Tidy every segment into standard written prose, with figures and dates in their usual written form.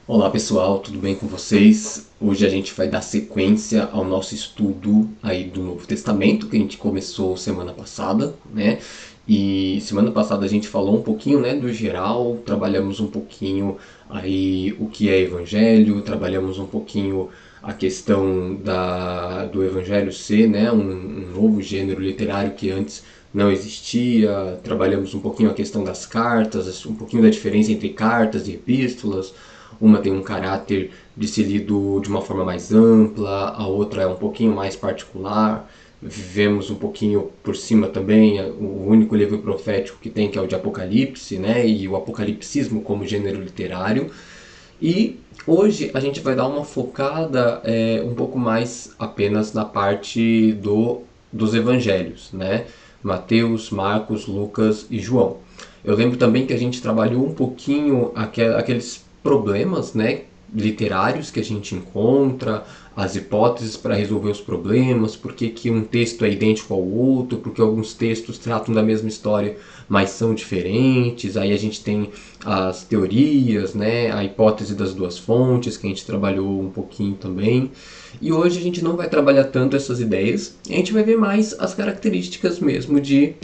Olá pessoal, tudo bem com vocês? Hoje a gente vai dar sequência ao nosso estudo aí do Novo Testamento, que a gente começou semana passada, né? E semana passada a gente falou um pouquinho, né, do geral, trabalhamos um pouquinho aí o que é evangelho, trabalhamos um pouquinho a questão do evangelho ser, né, um novo gênero literário que antes não existia, trabalhamos um pouquinho a questão das cartas, um pouquinho da diferença entre cartas e epístolas. Uma tem um caráter de ser lido de uma forma mais ampla, a outra é um pouquinho mais particular. Vivemos um pouquinho por cima também o único livro profético que tem, que é o de Apocalipse, né? E o apocalipsismo como gênero literário. E hoje a gente vai dar uma focada um pouco mais apenas na parte dos evangelhos, né? Mateus, Marcos, Lucas e João. Eu lembro também que a gente trabalhou um pouquinho aqueles problemas, né, literários que a gente encontra, as hipóteses para resolver os problemas, por que um texto é idêntico ao outro, porque alguns textos tratam da mesma história, mas são diferentes. Aí a gente tem as teorias, né, a hipótese das duas fontes, que a gente trabalhou um pouquinho também. E hoje a gente não vai trabalhar tanto essas ideias, a gente vai ver mais as características mesmo de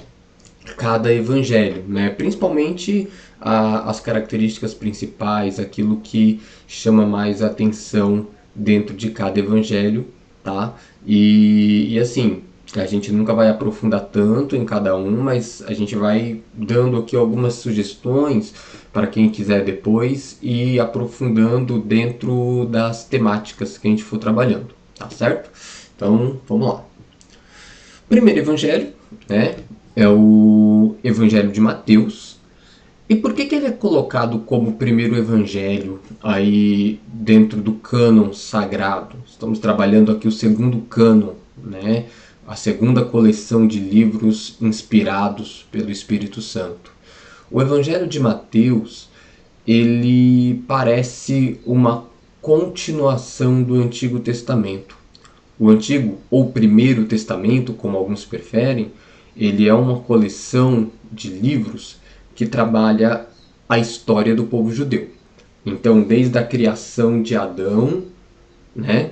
cada evangelho, né? Principalmente as características principais, aquilo que chama mais atenção dentro de cada evangelho, tá? E assim, a gente nunca vai aprofundar tanto em cada um, mas a gente vai dando aqui algumas sugestões para quem quiser depois e aprofundando dentro das temáticas que a gente for trabalhando, tá certo? Então, vamos lá. Primeiro evangelho, né, é o evangelho de Mateus. E por que ele é colocado como primeiro evangelho aí dentro do cânon sagrado? Estamos trabalhando aqui o segundo cânon, né, a segunda coleção de livros inspirados pelo Espírito Santo. O evangelho de Mateus, ele parece uma continuação do Antigo Testamento. O Antigo ou Primeiro Testamento, como alguns preferem, ele é uma coleção de livros que trabalha a história do povo judeu. Então, desde a criação de Adão, né,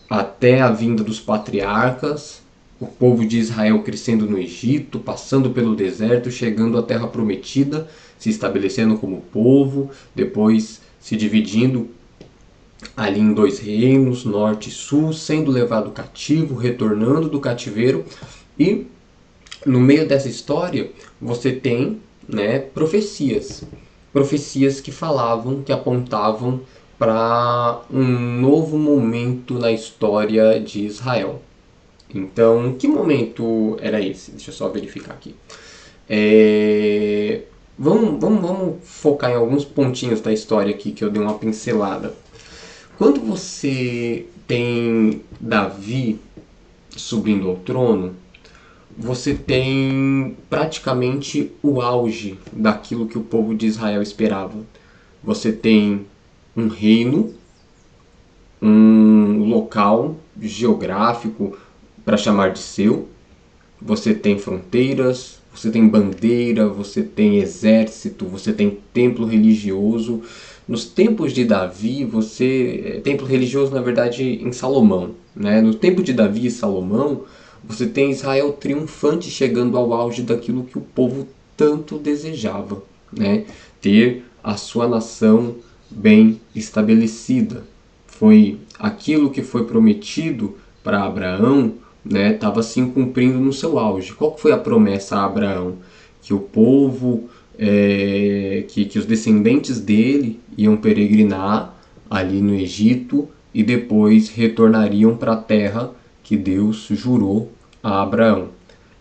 até a vinda dos patriarcas, o povo de Israel crescendo no Egito, passando pelo deserto, chegando à Terra Prometida, se estabelecendo como povo, depois se dividindo ali em dois reinos, norte e sul, sendo levado cativo, retornando do cativeiro. E no meio dessa história você tem, né, profecias que falavam, que apontavam para um novo momento na história de Israel. Então, que momento era esse? Deixa eu só verificar aqui. Vamos focar em alguns pontinhos da história aqui que eu dei uma pincelada. Quando você tem Davi subindo ao trono, você tem praticamente o auge daquilo que o povo de Israel esperava. Você tem um reino, um local geográfico para chamar de seu, você tem fronteiras, você tem bandeira, você tem exército, você tem templo religioso. Nos tempos de Davi, templo religioso na verdade em Salomão, né? No tempo de Davi e Salomão, você tem Israel triunfante chegando ao auge daquilo que o povo tanto desejava, né? Ter a sua nação bem estabelecida. Foi aquilo que foi prometido para Abraão, né, estava se cumprindo no seu auge. Qual foi a promessa a Abraão? Que o povo, que os descendentes dele iam peregrinar ali no Egito e depois retornariam para a terra que Deus jurou a Abraão.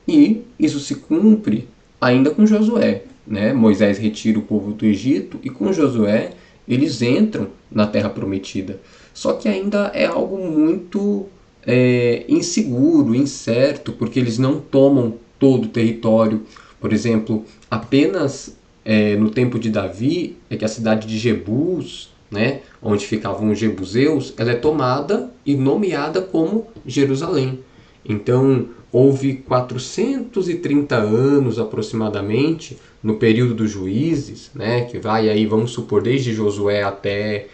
E isso se cumpre ainda com Josué, né? Moisés retira o povo do Egito e com Josué eles entram na terra prometida. Só que ainda é algo muito inseguro, incerto, porque eles não tomam todo o território. Por exemplo, apenas no tempo de Davi é que a cidade de Jebus, né, onde ficavam os jebuseus, ela é tomada e nomeada como Jerusalém. Então, houve 430 anos aproximadamente, no período dos juízes, né, que vai aí, vamos supor, desde Josué até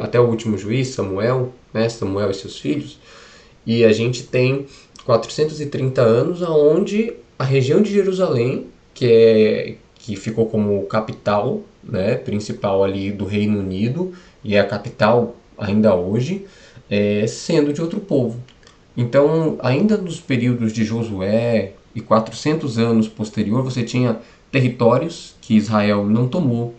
até o último juiz, Samuel, né, Samuel e seus filhos, e a gente tem 430 anos onde a região de Jerusalém, que ficou como capital, né, principal ali do Reino Unido, e é a capital ainda hoje, sendo de outro povo. Então, ainda nos períodos de Josué e 400 anos posterior, você tinha territórios que Israel não tomou.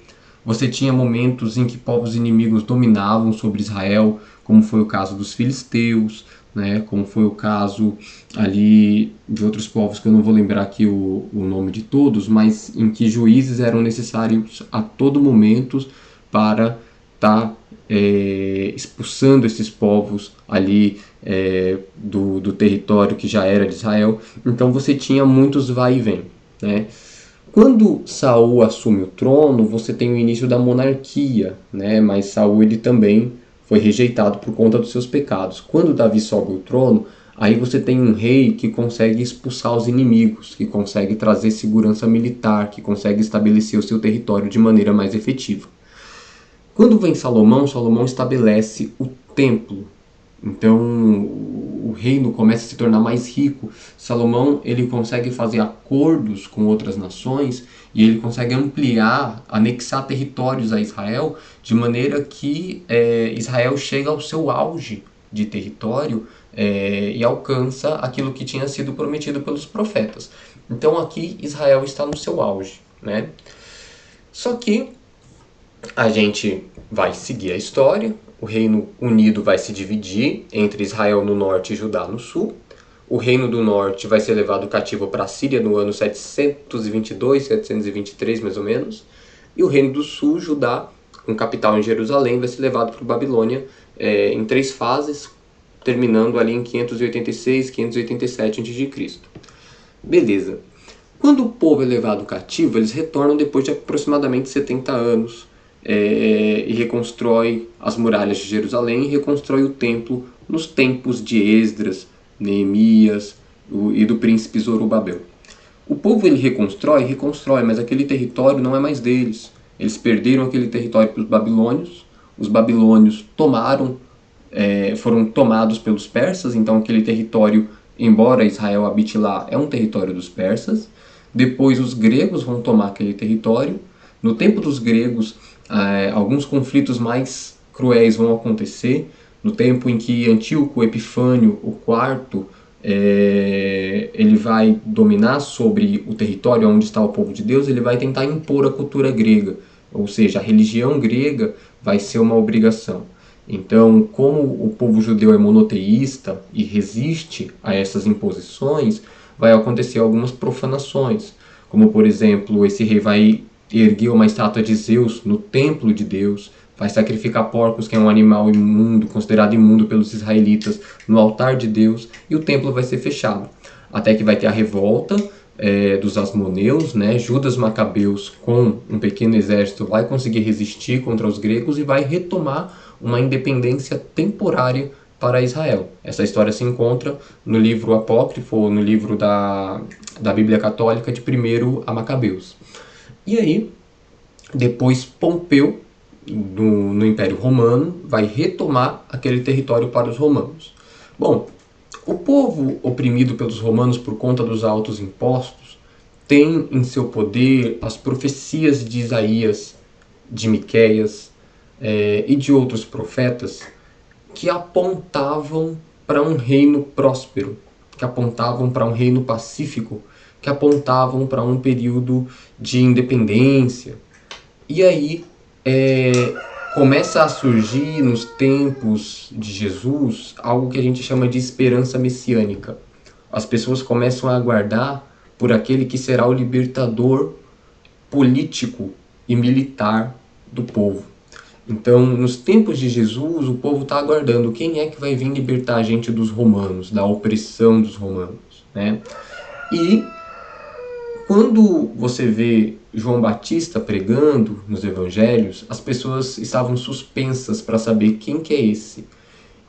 Você tinha momentos em que povos inimigos dominavam sobre Israel, como foi o caso dos filisteus, né, como foi o caso ali de outros povos que eu não vou lembrar aqui o nome de todos, mas em que juízes eram necessários a todo momento para estar expulsando esses povos ali do território que já era de Israel. Então você tinha muitos vai e vem, né? Quando Saul assume o trono, você tem o início da monarquia, né? Mas Saul ele também foi rejeitado por conta dos seus pecados. Quando Davi sobe o trono, aí você tem um rei que consegue expulsar os inimigos, que consegue trazer segurança militar, que consegue estabelecer o seu território de maneira mais efetiva. Quando vem Salomão, Salomão estabelece o templo. Então o reino começa a se tornar mais rico. Salomão ele consegue fazer acordos com outras nações e ele consegue ampliar, anexar territórios a Israel, de maneira que Israel chega ao seu auge de território e alcança aquilo que tinha sido prometido pelos profetas. Então aqui Israel está no seu auge, né? Só que a gente vai seguir a história, o Reino Unido vai se dividir entre Israel no norte e Judá no sul. O Reino do Norte vai ser levado cativo para a Síria no ano 722, 723 mais ou menos. E o Reino do Sul, Judá, com capital em Jerusalém, vai ser levado para a Babilônia em 3 fases, terminando ali em 586, 587 a.C. Beleza. Quando o povo é levado cativo, eles retornam depois de aproximadamente 70 anos e reconstrói as muralhas de Jerusalém e reconstrói o templo nos tempos de Esdras, Neemias e do príncipe Zorobabel. O povo ele reconstrói, mas aquele território não é mais deles. Eles perderam aquele território para os babilônios foram tomados pelos persas, então aquele território, embora Israel habite lá, é um território dos persas. Depois os gregos vão tomar aquele território. No tempo dos gregos, alguns conflitos mais cruéis vão acontecer. No tempo em que Antíoco Epifânio, o quarto, ele vai dominar sobre o território onde está o povo de Deus, ele vai tentar impor a cultura grega, ou seja, a religião grega vai ser uma obrigação. Então, como o povo judeu é monoteísta e resiste a essas imposições, vai acontecer algumas profanações, como por exemplo, esse rei vai erguer uma estátua de Zeus no templo de Deus, vai sacrificar porcos, que é um animal imundo, considerado imundo pelos israelitas, no altar de Deus, e o templo vai ser fechado. Até que vai ter a revolta dos Asmoneus, né? Judas Macabeus, com um pequeno exército, vai conseguir resistir contra os gregos e vai retomar uma independência temporária para Israel. Essa história se encontra no livro apócrifo, no livro da Bíblia Católica de 1 a Macabeus. E aí, depois Pompeu, no Império Romano, vai retomar aquele território para os romanos. Bom, o povo oprimido pelos romanos por conta dos altos impostos tem em seu poder as profecias de Isaías, de Miqueias e de outros profetas que apontavam para um reino próspero, que apontavam para um reino pacífico, que apontavam para um período de independência. E aí começa a surgir nos tempos de Jesus algo que a gente chama de esperança messiânica. As pessoas começam a aguardar por aquele que será o libertador político e militar do povo. Então, nos tempos de Jesus, o povo está aguardando quem é que vai vir libertar a gente dos romanos, da opressão dos romanos, né? E quando você vê João Batista pregando nos evangelhos, as pessoas estavam suspensas para saber quem que é esse.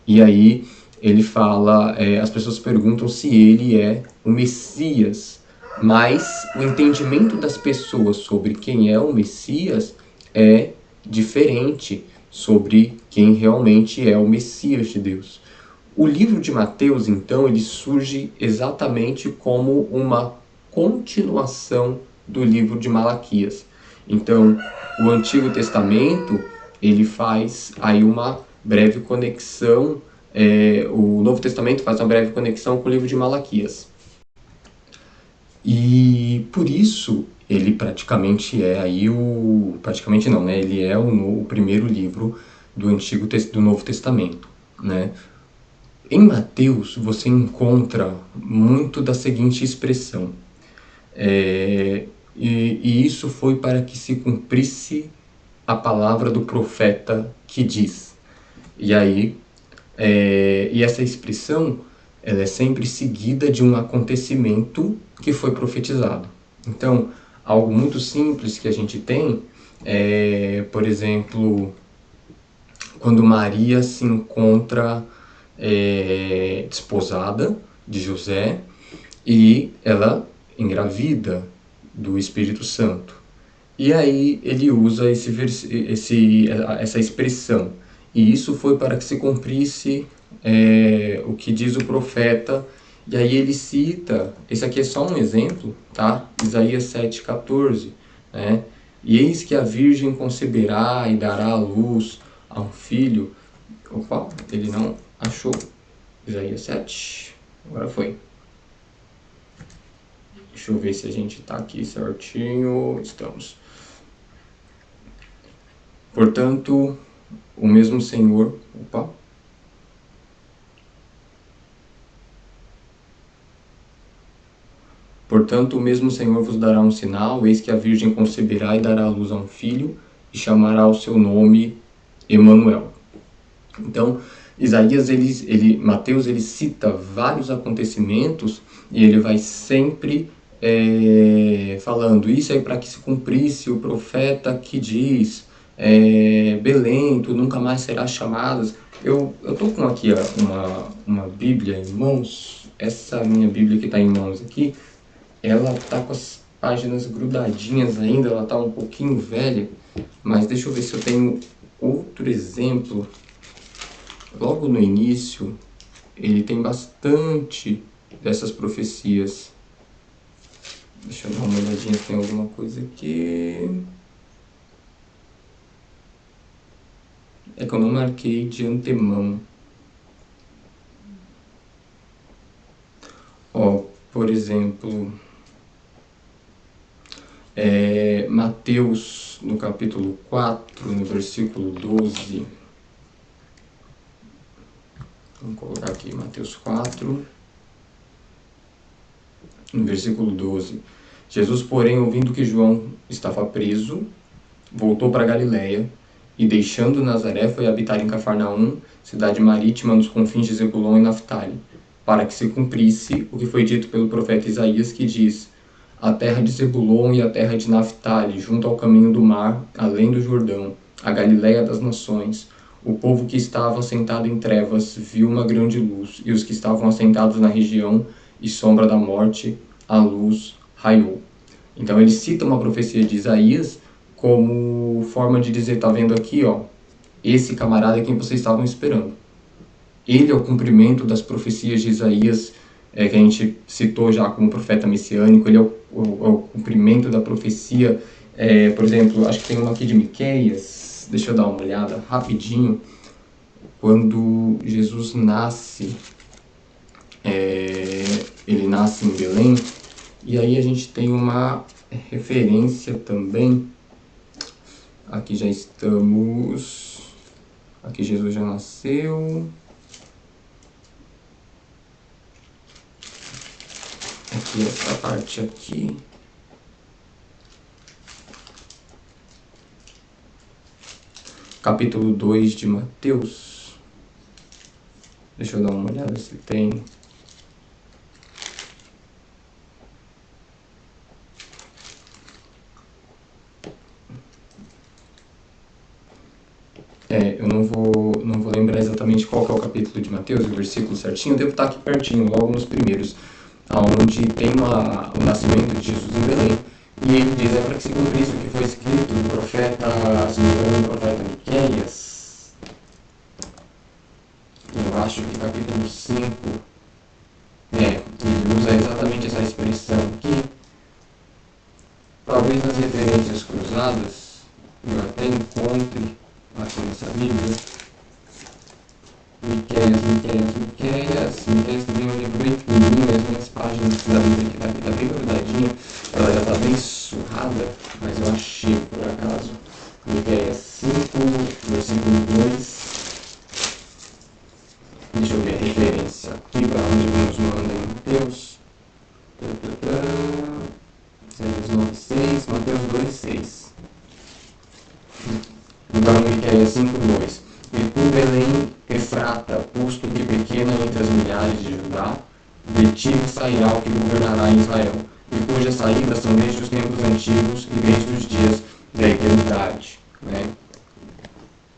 E aí ele fala, as pessoas perguntam se ele é o Messias, mas o entendimento das pessoas sobre quem é o Messias é diferente sobre quem realmente é o Messias de Deus. O livro de Mateus, então, ele surge exatamente como uma continuação do livro de Malaquias. Então, o Antigo Testamento, ele faz aí uma breve conexão, o Novo Testamento faz uma breve conexão com o livro de Malaquias. E por isso ele praticamente é aí praticamente não, né? Ele é o primeiro livro do Novo Testamento, né? Em Mateus você encontra muito da seguinte expressão, e isso foi para que se cumprisse a palavra do profeta que diz. E aí, e essa expressão ela é sempre seguida de um acontecimento que foi profetizado. Então, algo muito simples que a gente tem é, por exemplo, quando Maria se encontra desposada de José e ela engravida do Espírito Santo. E aí ele usa essa expressão. E isso foi para que se cumprisse o que diz o profeta. E aí ele cita, esse aqui é só um exemplo, tá? Isaías 7,14, né? E eis que a virgem conceberá e dará à luz a um filho. Opa, ele não achou. Isaías 7, agora foi. Deixa eu ver se a gente tá aqui certinho. Estamos. Portanto, o mesmo Senhor. Opa. Portanto, o mesmo Senhor vos dará um sinal, eis que a Virgem conceberá e dará à luz a um filho, e chamará o seu nome Emanuel. Então, Mateus, ele cita vários acontecimentos e ele vai sempre falando isso aí para que se cumprisse o profeta que diz Belém, tu nunca mais serás chamadas. Eu tô com aqui uma Bíblia em mãos, essa minha Bíblia que está em mãos aqui, ela tá com as páginas grudadinhas ainda, ela tá um pouquinho velha, mas deixa eu ver se eu tenho outro exemplo. Logo no início, ele tem bastante dessas profecias. Deixa eu dar uma olhadinha se tem alguma coisa aqui. É que eu não marquei de antemão. Ó, por exemplo, Mateus, no capítulo 4, no versículo 12. Vamos colocar aqui Mateus 4, no versículo 12. Jesus, porém, ouvindo que João estava preso, voltou para Galiléia e, deixando Nazaré, foi habitar em Cafarnaum, cidade marítima nos confins de Zebulon e Naftali, para que se cumprisse o que foi dito pelo profeta Isaías, que diz: a terra de Zebulon e a terra de Naftali, junto ao caminho do mar, além do Jordão, a Galiléia das nações. O povo que estava assentado em trevas viu uma grande luz, e os que estavam assentados na região e sombra da morte, a luz raiou. Então ele cita uma profecia de Isaías como forma de dizer, tá vendo aqui, ó, esse camarada é quem vocês estavam esperando. Ele é o cumprimento das profecias de Isaías, que a gente citou já como profeta messiânico, ele é o cumprimento da profecia, por exemplo, acho que tem uma aqui de Miqueias, deixa eu dar uma olhada rapidinho, quando Jesus nasce, ele nasce em Belém, e aí a gente tem uma referência também, aqui já estamos, aqui Jesus já nasceu, aqui essa parte aqui, capítulo 2 de Mateus, deixa eu dar uma olhada se tem. Eu não vou lembrar exatamente qual que é o capítulo de Mateus, o versículo certinho, devo estar aqui pertinho, logo nos primeiros, onde tem o nascimento de Jesus em Belém. E ele diz, para que se cumprisse o que foi escrito do profeta, se não me engano, do profeta Miqueias, eu acho que capítulo 5, ele usa exatamente essa expressão aqui. Talvez nas referências cruzadas, eu até encontre aqui nessa Bíblia, Miqueias também é um livro bem pequenininho, as minhas páginas da Bíblia que está bem grudadinha, ela já está bem surrada, mas eu achei por acaso. Miqueias 5, versículo 2. Deixa eu ver a referência aqui para onde nos manda em Mateus. Mateus 2,6. Então, Miqueias 5,2. E tu, Belém, Efrata, posto que pequena entre as milhares de Judá, de ti sairá o que governará Israel, e cujas saídas são desde os tempos antigos e desde os dias da eternidade. Né?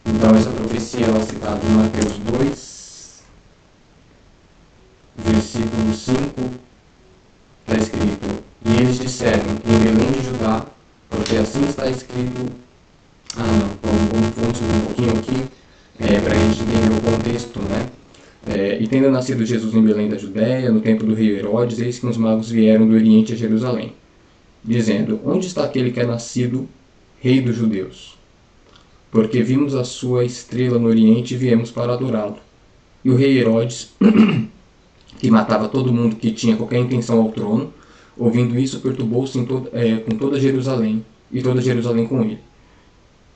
Então, essa profecia ela é citada em Mateus 2, versículo 5, está escrito: e eles disseram, em Belém de Judá, porque assim está escrito. Vamos subir um pouquinho aqui, para a gente entender o contexto, né? E tendo nascido Jesus em Belém da Judéia, no tempo do rei Herodes, eis que uns magos vieram do Oriente a Jerusalém, dizendo: onde está aquele que é nascido rei dos judeus? Porque vimos a sua estrela no Oriente e viemos para adorá-lo. E o rei Herodes, que matava todo mundo que tinha qualquer intenção ao trono, ouvindo isso, perturbou-se com toda Jerusalém, e toda Jerusalém com ele.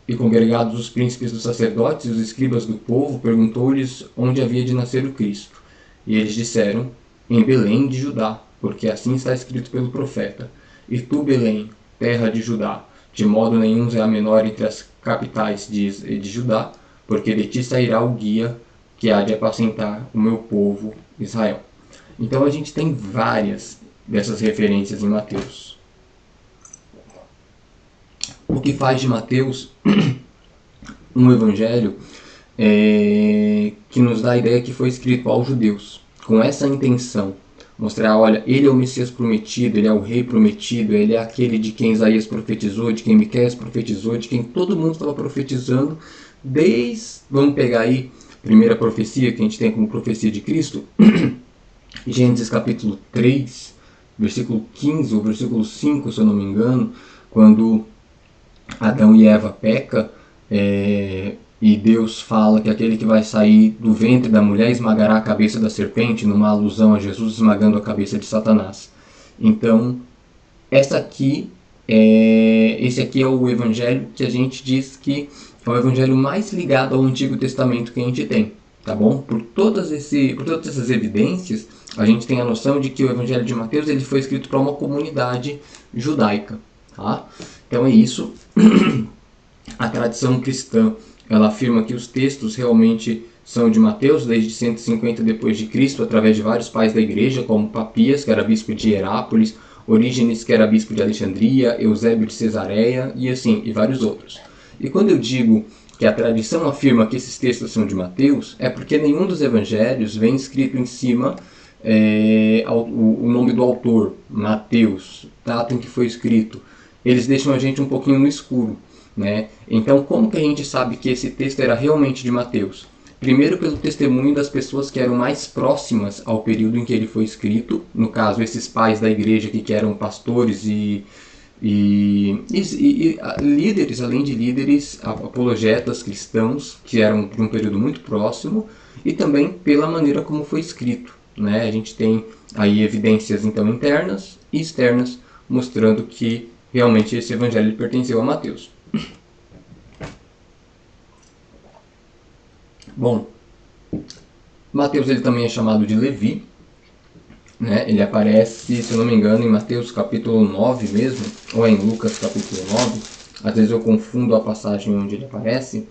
E congregados os príncipes dos sacerdotes e os escribas do povo, perguntou-lhes onde havia de nascer o Cristo. E eles disseram, em Belém de Judá, porque assim está escrito pelo profeta: e tu, Belém, terra de Judá, de modo nenhum é a menor entre as capitais de Judá, porque de ti sairá o guia que há de apacentar o meu povo Israel. Então a gente tem várias dessas referências em Mateus. O que faz de Mateus um evangelho que nos dá a ideia que foi escrito aos judeus, com essa intenção, mostrar, olha, ele é o Messias prometido, ele é o rei prometido, ele é aquele de quem Isaías profetizou, de quem Miqueias profetizou, de quem todo mundo estava profetizando, vamos pegar aí a primeira profecia que a gente tem como profecia de Cristo, Gênesis capítulo 3, versículo 15 ou versículo 5, se eu não me engano, quando Adão e Eva pecam, e Deus fala que aquele que vai sair do ventre da mulher esmagará a cabeça da serpente, numa alusão a Jesus esmagando a cabeça de Satanás. Então, esse aqui é o evangelho que a gente diz que é o evangelho mais ligado ao Antigo Testamento que a gente tem, tá bom? Por todas essas evidências, a gente tem a noção de que o evangelho de Mateus ele foi escrito para uma comunidade judaica, tá? Então é isso. A tradição cristã ela afirma que os textos realmente são de Mateus desde 150 depois de Cristo, através de vários pais da igreja, como Papias, que era bispo de Herápolis, Orígenes, que era bispo de Alexandria, Eusébio de Cesareia e vários outros. E quando eu digo que a tradição afirma que esses textos são de Mateus, é porque nenhum dos evangelhos vem escrito em cima o nome do autor, Mateus, data em que foi escrito. Eles deixam a gente um pouquinho no escuro, né? Então, como que a gente sabe que esse texto era realmente de Mateus? Primeiro, pelo testemunho das pessoas que eram mais próximas ao período em que ele foi escrito, no caso, esses pais da igreja que eram pastores e líderes, além de líderes, apologetas cristãos, que eram de um período muito próximo, e também pela maneira como foi escrito, né? A gente tem aí evidências então internas e externas mostrando que realmente esse evangelho pertenceu a Mateus. Bom, Mateus ele também é chamado de Levi, né? Ele aparece, se eu não me engano, em Mateus capítulo 9 mesmo, ou em Lucas capítulo 9. Às vezes eu confundo a passagem onde ele aparece.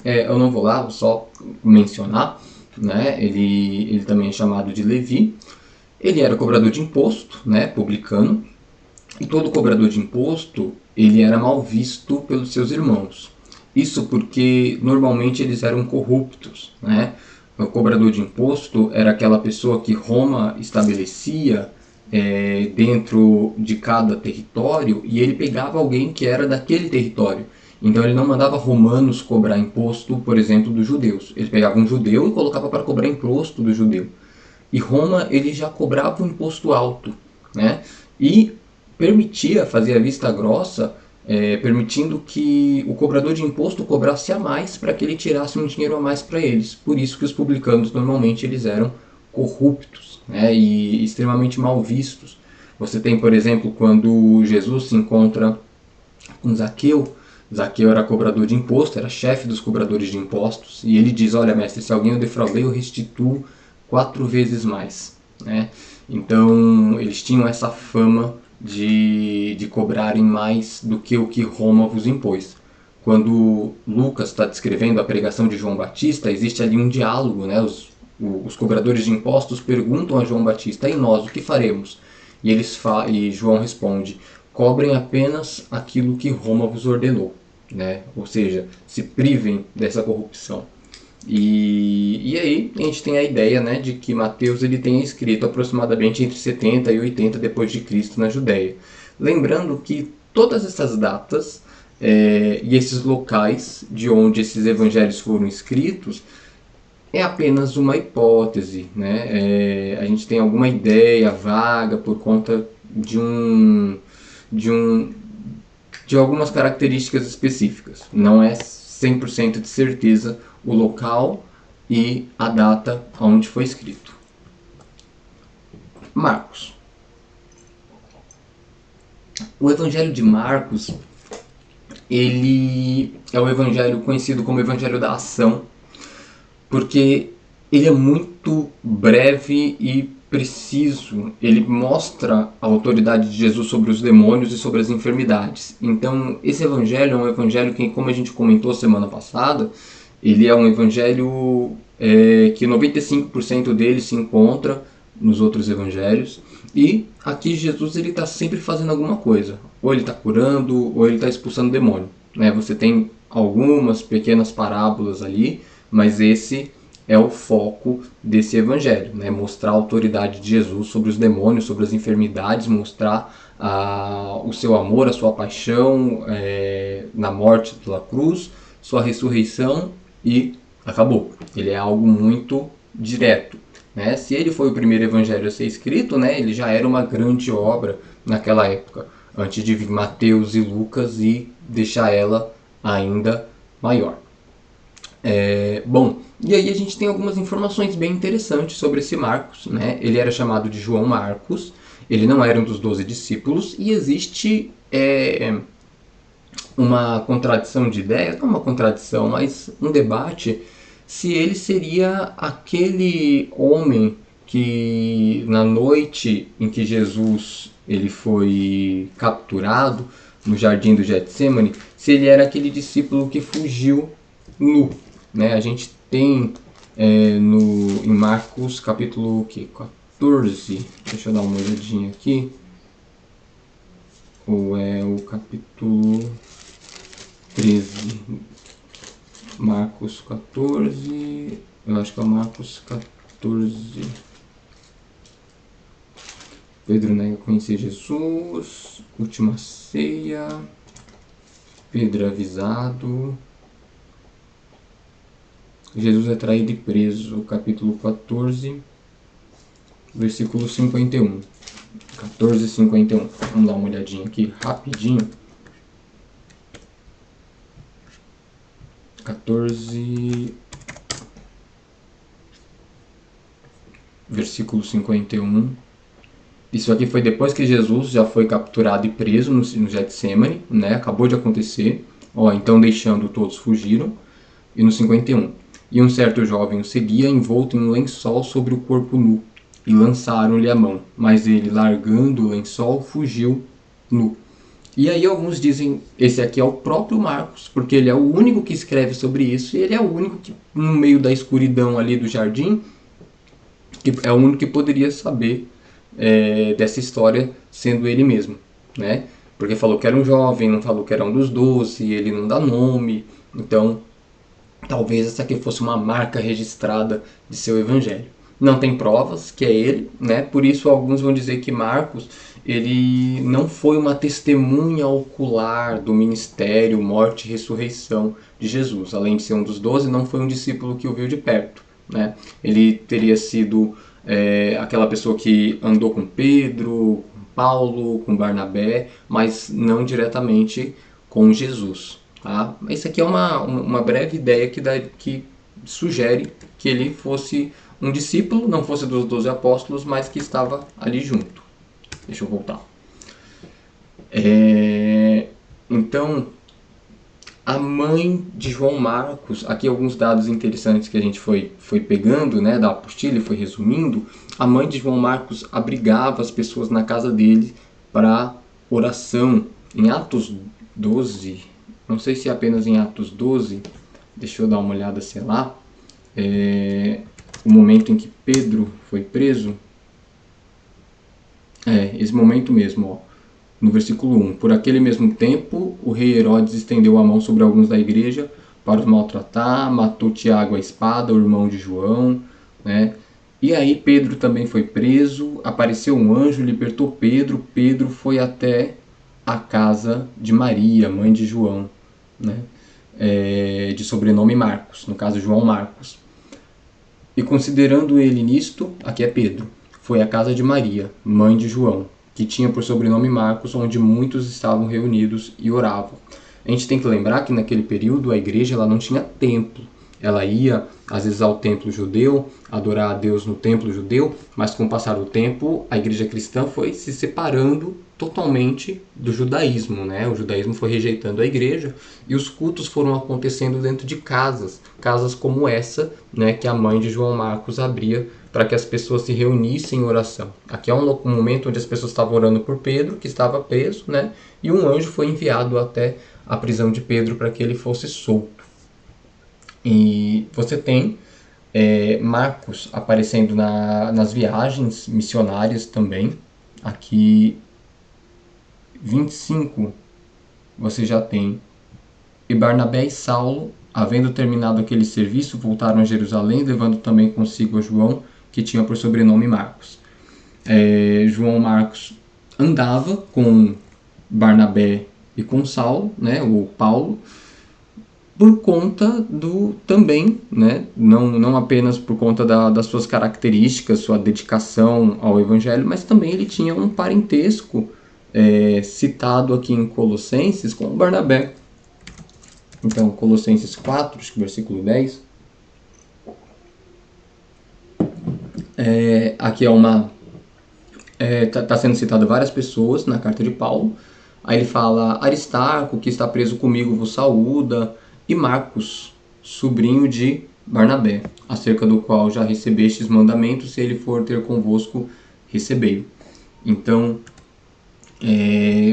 Eu não vou lá, vou só mencionar, né? Ele também é chamado de Levi. Ele era cobrador de imposto, né? Publicano. E todo cobrador de imposto, ele era mal visto pelos seus irmãos. Isso porque normalmente eles eram corruptos, né? O cobrador de imposto era aquela pessoa que Roma estabelecia dentro de cada território, e ele pegava alguém que era daquele território. Então ele não mandava romanos cobrar imposto, por exemplo, dos judeus. Ele pegava um judeu e colocava para cobrar imposto do judeu. E Roma ele já cobrava um imposto alto, né? E permitia, fazia vista grossa, permitindo que o cobrador de imposto cobrasse a mais para que ele tirasse um dinheiro a mais para eles. Por isso que os publicanos normalmente eles eram corruptos, né? E extremamente mal vistos. Você tem, por exemplo, quando Jesus se encontra com Zaqueu. Zaqueu era cobrador de imposto, era chefe dos cobradores de impostos, e ele diz: olha, mestre, se alguém eu defraudei, eu restituo 4 vezes mais, né? Então eles tinham essa fama de cobrarem mais do que o que Roma vos impôs. Quando Lucas está descrevendo a pregação de João Batista, existe ali um diálogo, né? Os cobradores de impostos perguntam a João Batista: e nós, o que faremos? E João responde: cobrem apenas aquilo que Roma vos ordenou, né? Ou seja, se privem dessa corrupção. E aí a gente tem a ideia, né, de que Mateus ele tenha escrito aproximadamente entre 70 e 80 depois de Cristo na Judéia. Lembrando que todas essas datas e esses locais de onde esses evangelhos foram escritos é apenas uma hipótese, né? A gente tem alguma ideia vaga por conta de um de algumas características específicas. Não é 100% de certeza o local e a data onde foi escrito. Marcos. O Evangelho de Marcos, ele é o evangelho conhecido como Evangelho da Ação, porque ele é muito breve e preciso. Ele mostra a autoridade de Jesus sobre os demônios e sobre as enfermidades. Então, esse evangelho é um evangelho que, como a gente comentou semana passada, ele é um evangelho que 95% dele se encontra nos outros evangelhos. E aqui Jesus ele está sempre fazendo alguma coisa. Ou ele está curando, ou ele está expulsando demônio, né? Você tem algumas pequenas parábolas ali, mas esse é o foco desse evangelho, né? Mostrar a autoridade de Jesus sobre os demônios, sobre as enfermidades, mostrar o seu amor, a sua paixão na morte pela cruz, sua ressurreição e acabou. Ele é algo muito direto, né? Se ele foi o primeiro evangelho a ser escrito, né, ele já era uma grande obra naquela época, antes de vir Mateus e Lucas e deixar ela ainda maior. Bom, e aí a gente tem algumas informações bem interessantes sobre esse Marcos, né? Ele era chamado de João Marcos, ele não era um dos 12 discípulos, e existe uma contradição de ideias, não uma contradição, mas um debate se ele seria aquele homem que na noite em que Jesus ele foi capturado no jardim do Getsemane, se ele era aquele discípulo que fugiu nu, né? A gente tem em Marcos capítulo 14, deixa eu dar uma olhadinha aqui, ou é o capítulo 13, Marcos 14, eu acho que é Marcos 14. Pedro nega conhecer Jesus, última ceia, Pedro avisado, Jesus é traído e preso, capítulo 14, versículo 51. 14:51. Vamos dar uma olhadinha aqui rapidinho. 14, versículo 51. Isso aqui foi depois que Jesus já foi capturado e preso no Getsemane, né? Acabou de acontecer. Então deixando todos fugiram. E no 51. E um certo jovem o seguia envolto em um lençol sobre o corpo nu, e lançaram-lhe a mão, mas ele, largando o lençol, fugiu nu. E aí alguns dizem, esse aqui é o próprio Marcos, porque ele é o único que escreve sobre isso, e ele é o único que, no meio da escuridão ali do jardim, que é o único que poderia saber dessa história, sendo ele mesmo, né? Porque falou que era um jovem, não falou que era um dos 12, ele não dá nome, Então, talvez essa aqui fosse uma marca registrada de seu evangelho. Não tem provas que é ele, né? Por isso alguns vão dizer que Marcos ele não foi uma testemunha ocular do ministério, morte e ressurreição de Jesus. Além de ser um dos 12, não foi um discípulo que o viu de perto, né? Ele teria sido aquela pessoa que andou com Pedro, com Paulo, com Barnabé, mas não diretamente com Jesus. Tá? Isso aqui é uma breve ideia que sugere que ele fosse um discípulo, não fosse dos 12 apóstolos, mas que estava ali junto. Deixa eu voltar. Então, a mãe de João Marcos, aqui alguns dados interessantes que a gente foi pegando, né, da apostila e foi resumindo. A mãe de João Marcos abrigava as pessoas na casa dele para oração. Em Atos 12, não sei se é apenas em Atos 12, deixa eu dar uma olhada, sei lá, o momento em que Pedro foi preso. Esse momento mesmo, ó. No versículo 1, por aquele mesmo tempo, o rei Herodes estendeu a mão sobre alguns da igreja para os maltratar, matou Tiago à espada, o irmão de João, né? E aí Pedro também foi preso, apareceu um anjo, libertou Pedro, Pedro foi até a casa de Maria, mãe de João, né? De sobrenome Marcos, no caso João Marcos. E considerando ele nisto, aqui é Pedro, foi à casa de Maria, mãe de João, que tinha por sobrenome Marcos, onde muitos estavam reunidos e oravam. A gente tem que lembrar que naquele período a igreja ela não tinha templo. Ela ia, às vezes, ao templo judeu, adorar a Deus no templo judeu, mas com o passar do tempo, a igreja cristã foi se separando totalmente do judaísmo, né? O judaísmo foi rejeitando a igreja e os cultos foram acontecendo dentro de casas, casas como essa, né, que a mãe de João Marcos abria para que as pessoas se reunissem em oração. Aqui é um momento onde as pessoas estavam orando por Pedro, que estava preso, né? E um anjo foi enviado até a prisão de Pedro para que ele fosse solto. E você tem Marcos aparecendo nas viagens missionárias também. Aqui 25 você já tem. E Barnabé e Saulo, havendo terminado aquele serviço, voltaram a Jerusalém, levando também consigo a João, que tinha por sobrenome Marcos. João Marcos andava com Barnabé e com Saulo, né, ou Paulo, por conta do também, né, não apenas por conta das suas características, sua dedicação ao evangelho, mas também ele tinha um parentesco citado aqui em Colossenses com Barnabé. Então, Colossenses 4, versículo 10. Aqui tá sendo citado várias pessoas na carta de Paulo. Aí ele fala: Aristarco, que está preso comigo, vos saúda, e Marcos, sobrinho de Barnabé, acerca do qual já recebestes mandamentos, se ele for ter convosco, recebei-o. Então,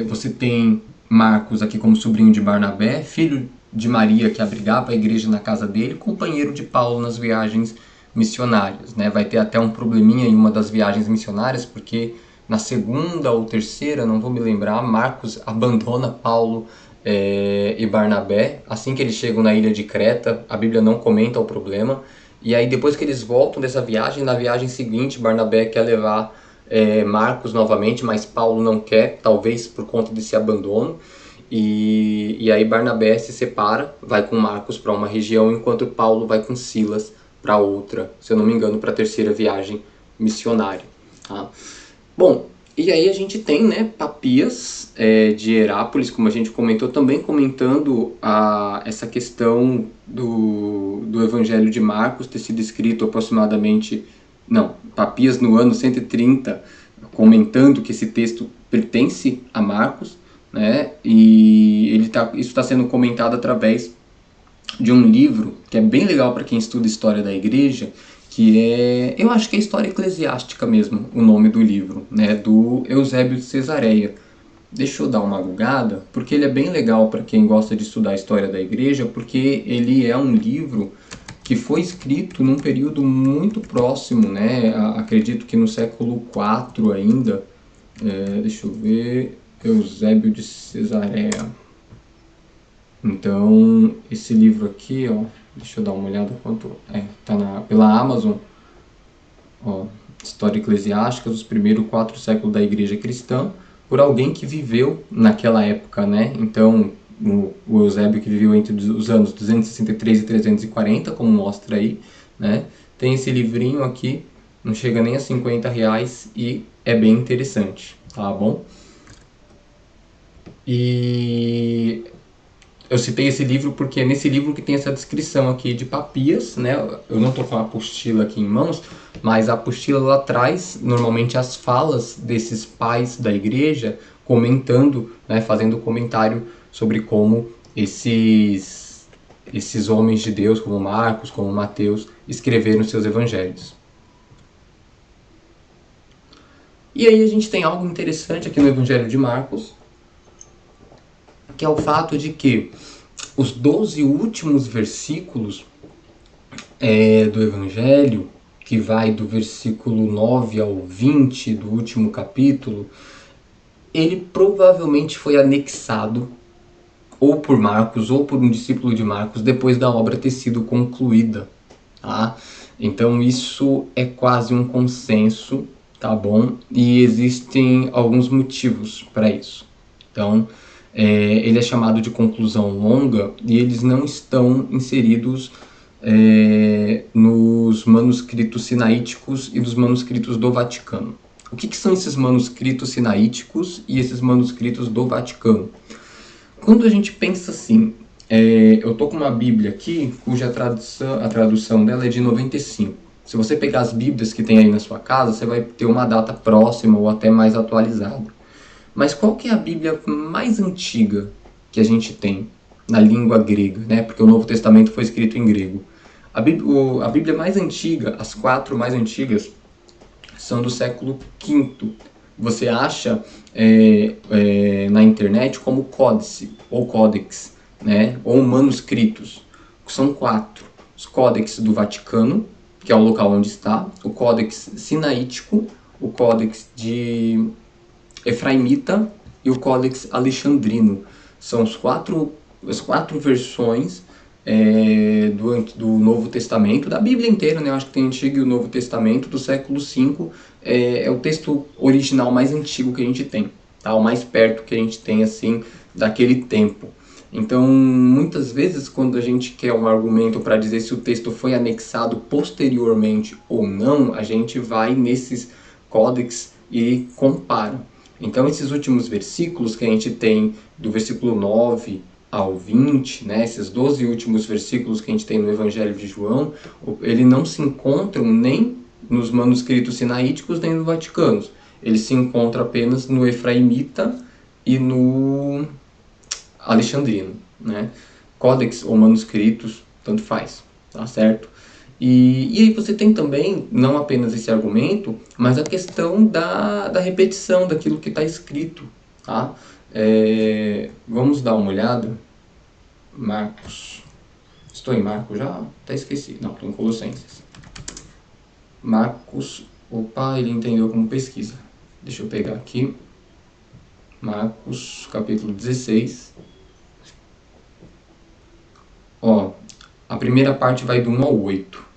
você tem Marcos aqui como sobrinho de Barnabé, filho de Maria, que abrigava a igreja na casa dele, companheiro de Paulo nas viagens missionárias, né? Vai ter até um probleminha em uma das viagens missionárias, porque na segunda ou terceira, não vou me lembrar, Marcos abandona Paulo e Barnabé. Assim que eles chegam na ilha de Creta, a Bíblia não comenta o problema. E aí depois que eles voltam dessa viagem, na viagem seguinte, Barnabé quer levar Marcos novamente, mas Paulo não quer, talvez por conta desse abandono. E aí Barnabé se separa, vai com Marcos para uma região, enquanto Paulo vai com Silas para outra, se eu não me engano, para a terceira viagem missionária. Tá? Bom, e aí a gente tem, né, Papias de Herápolis, como a gente comentou, também comentando essa questão do Evangelho de Marcos ter sido escrito aproximadamente, Papias no ano 130, comentando que esse texto pertence a Marcos, né, e isso está sendo comentado através de um livro que é bem legal para quem estuda história da igreja, que eu acho que é História Eclesiástica mesmo, o nome do livro, né, do Eusébio de Cesareia. Deixa eu dar uma bugada, porque ele é bem legal para quem gosta de estudar a história da igreja, porque ele é um livro que foi escrito num período muito próximo, né, acredito que no século IV ainda, deixa eu ver, Eusébio de Cesareia. Então, esse livro aqui, ó, deixa eu dar uma olhada quanto tá pela Amazon, ó, História Eclesiástica dos primeiros 4 séculos da Igreja Cristã, por alguém que viveu naquela época, né? Então, o Eusébio, que viveu entre os anos 263 e 340, como mostra aí, né? Tem esse livrinho aqui, não chega nem a R$ 50 e é bem interessante, tá bom? E eu citei esse livro porque é nesse livro que tem essa descrição aqui de Papias, né? Eu não estou com a apostila aqui em mãos, mas a apostila lá traz normalmente as falas desses pais da igreja comentando, né? Fazendo comentário sobre como esses homens de Deus, como Marcos, como Mateus, escreveram seus evangelhos. E aí a gente tem algo interessante aqui no Evangelho de Marcos, que é o fato de que os 12 últimos versículos do Evangelho, que vai do versículo 9 ao 20 do último capítulo, ele provavelmente foi anexado ou por Marcos ou por um discípulo de Marcos depois da obra ter sido concluída. Tá? Então isso é quase um consenso, tá bom? E existem alguns motivos para isso. Então, ele é chamado de conclusão longa e eles não estão inseridos nos manuscritos sinaíticos e dos manuscritos do Vaticano. O que são esses manuscritos sinaíticos e esses manuscritos do Vaticano? Quando a gente pensa assim, eu tô com uma Bíblia aqui, cuja a tradução dela é de 95. Se você pegar as Bíblias que tem aí na sua casa, você vai ter uma data próxima ou até mais atualizada. Mas qual que é a Bíblia mais antiga que a gente tem na língua grega, né? Porque o Novo Testamento foi escrito em grego. A Bíblia mais antiga, as 4 mais antigas, são do século V. Você acha na internet como códice ou códex, né? Ou manuscritos. São 4. Os códex do Vaticano, que é o local onde está, o códex sinaítico, o códex de Efraimita e o Códex Alexandrino. São as quatro versões do Novo Testamento, da Bíblia inteira, né? Eu acho que tem o Antigo e o Novo Testamento, do século V. É o texto original mais antigo que a gente tem, tá? O mais perto que a gente tem, assim, daquele tempo. Então, muitas vezes, quando a gente quer um argumento para dizer se o texto foi anexado posteriormente ou não, a gente vai nesses códex e compara. Então, esses últimos versículos que a gente tem, do versículo 9 ao 20, né, esses 12 últimos versículos que a gente tem no Evangelho de João, eles não se encontram nem nos manuscritos sinaíticos nem no Vaticano. Eles se encontram apenas no Efraimita e no Alexandrino, né? Códex ou manuscritos, tanto faz, tá certo? E aí você tem também, não apenas esse argumento, mas a questão da repetição daquilo que está escrito, tá? Vamos dar uma olhada. Marcos. Estou em Marcos já? Até esqueci. Não, estou em Colossenses. Marcos. Opa, ele entendeu como pesquisa. Deixa eu pegar aqui. Marcos, capítulo 16. Ó, a primeira parte vai do 1 ao 8.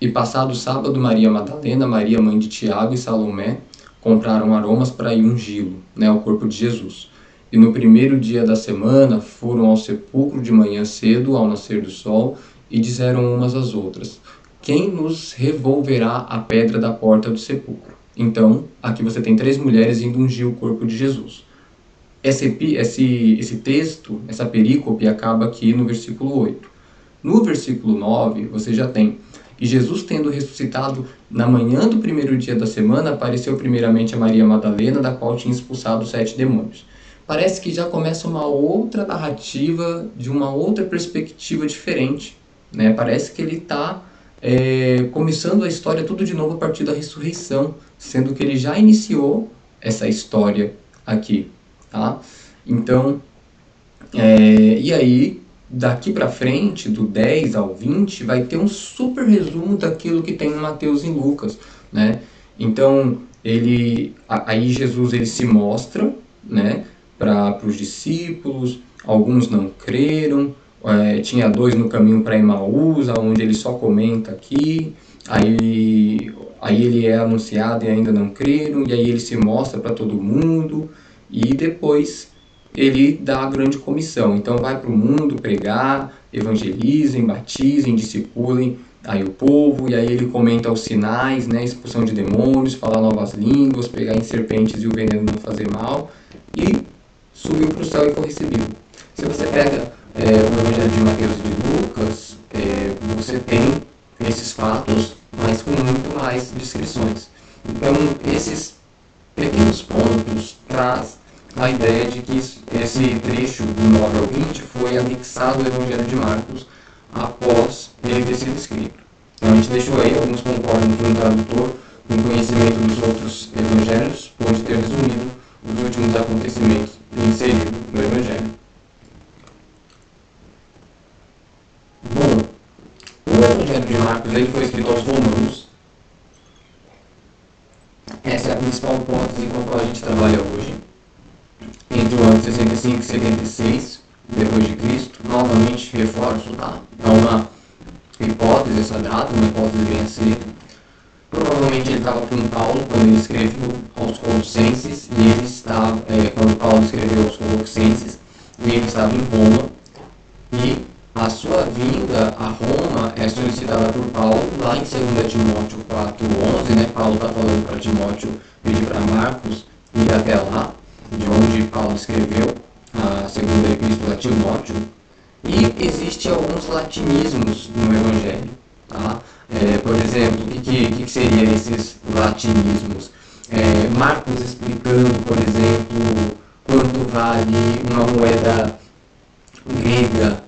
E passado o sábado, Maria Madalena, Maria mãe de Tiago e Salomé compraram aromas para ir ungí-lo, né, ao corpo de Jesus. E no primeiro dia da semana foram ao sepulcro de manhã cedo, ao nascer do sol, e disseram umas às outras: quem nos revolverá a pedra da porta do sepulcro? Então, aqui você tem 3 mulheres indo ungir o corpo de Jesus. Esse texto, essa perícope, acaba aqui no versículo 8. No versículo 9, você já tem: e Jesus, tendo ressuscitado na manhã do primeiro dia da semana, apareceu primeiramente a Maria Madalena, da qual tinha expulsado 7 demônios. Parece que já começa uma outra narrativa, de uma outra perspectiva diferente, né? Parece que ele está começando a história tudo de novo a partir da ressurreição, sendo que ele já iniciou essa história aqui, tá? Então, e aí, daqui para frente, do 10 ao 20, vai ter um super resumo daquilo que tem em Mateus e Lucas, né? Então, aí Jesus ele se mostra, né, para os discípulos, alguns não creram, tinha 2 no caminho para Emaús, onde ele só comenta aqui, aí ele é anunciado e ainda não creram, e aí ele se mostra para todo mundo, e depois ele dá a grande comissão. Então vai para o mundo pregar, evangelizem, batizem, discipulem aí o povo, e aí ele comenta os sinais, né, expulsão de demônios, falar novas línguas, pegar em serpentes e o veneno não fazer mal, e subiu para o céu e foi recebido. Se você pega o Evangelho de Mateus e de Lucas, você tem esses fatos, mas com muito mais descrições. Então, esses pequenos pontos traz a ideia de que esse trecho do 9 ao 20 foi anexado ao Evangelho de Marcos após ele ter sido escrito. Então a gente deixou aí, alguns concordam que um tradutor, com conhecimento dos outros evangelhos, pode ter resumido os últimos acontecimentos inseridos no Evangelho. Bom, o Evangelho de Marcos ele foi escrito aos Romanos. Essa é a principal hipótese com a qual a gente trabalha hoje. Entre o ano 65 e 76 depois de Cristo. Novamente reforço, tá? É uma hipótese essa data, uma hipótese bem aceita. Provavelmente ele estava com Paulo quando ele escreveu aos Colossenses, e ele estava, quando Paulo escreveu aos Colossenses, e ele estava em Roma, e a sua vinda a Roma é solicitada por Paulo lá em 2 Timóteo 4:11, né? Paulo está falando para Timóteo pedir para Marcos ir até lá, de onde Paulo escreveu a segunda epístola a Timóteo. E existem alguns latinismos no Evangelho, tá? Por exemplo, o que seriam esses latinismos? Marcos explicando, por exemplo, quanto vale uma moeda grega